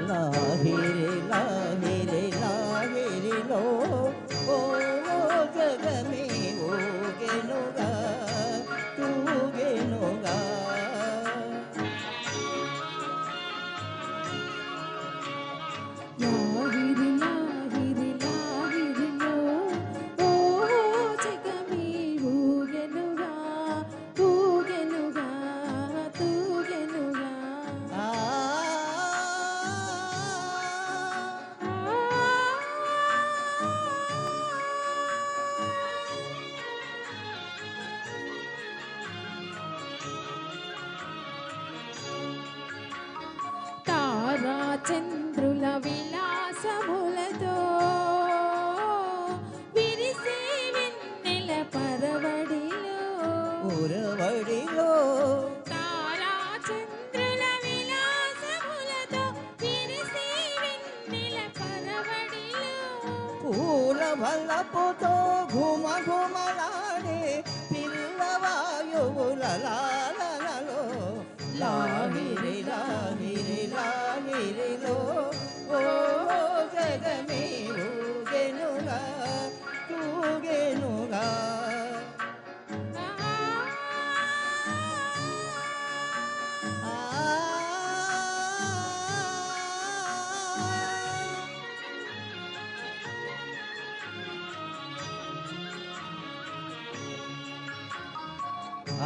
లాహిరి లాహిరి లాహిరిలో ఓ జగమే ఊగెనుగా తూగెనుగా. లాహిరి లాహిరి లాహిరిలో ఓ జగమే ఊగెనుగా ఊగెనుగా తూగెనుగా. ఆ తారా చంద్రుల విలాసములతో విరిసే వెన్నెల పరవడిలో. ఉరవడిలో తారా చంద్రుల విలాసములతో విరిసే వెన్నెల పరవడిలో. పూల వల్లపుతో ఘుమ ఘుమలాడే పిల్లవాయువుల లాలనలో లాహిరి లాహిరి లాహిరిలో ఓ జగమే ఊగెనుగా తూగెనుగా. ఆ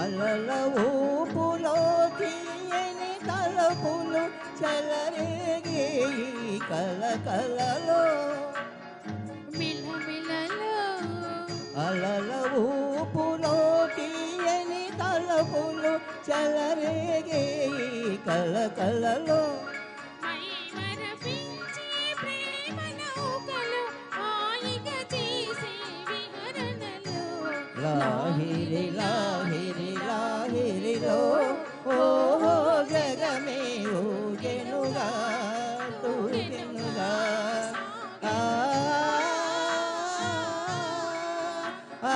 అలల ఊపులో తీయని తలపులు చెలరేగే ఈ కలకలలో. మిలమిలలో అలల ఊపులో తీయని తలపులు చెలరేగే ఈ కలకలలో. మైమరపించే ప్రేమ నౌకలు హాయిగా చేసే విహరణలో. లాహిరి లాహిరి లాహిరిలో ఓ జగమే ఊగెనుగా తూగెనుగా. ఆ ఆ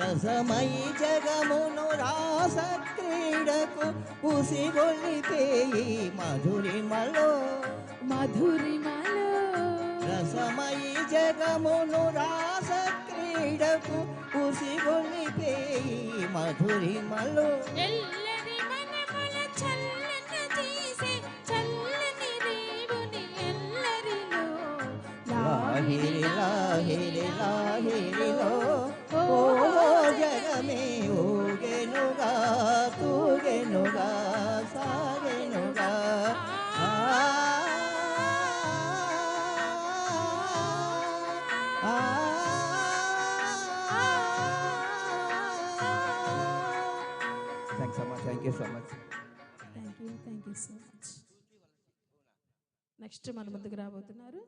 రసమై జగమును రాస క్రీడకు ఉసిగొల్లిపేయి మధురిమలో. మధురిమలో రసమై జగమును రాస క్రీడకు ఉసిగొల్లిపేయి మధురిమలో. ఎల్లరి మనముల చల్లన చేసే చల్లని రేవుని ఎల్లరిలో. లాహిరి లాహిరి లాహిరిలో ఓ జగమే ఊగెనుగా తూగెనుగా సాగెనుగా. ఆ ఆ thanks so much. Thank you so much. Thank you so much. Next మన ముందుకు రాబోతున్నారు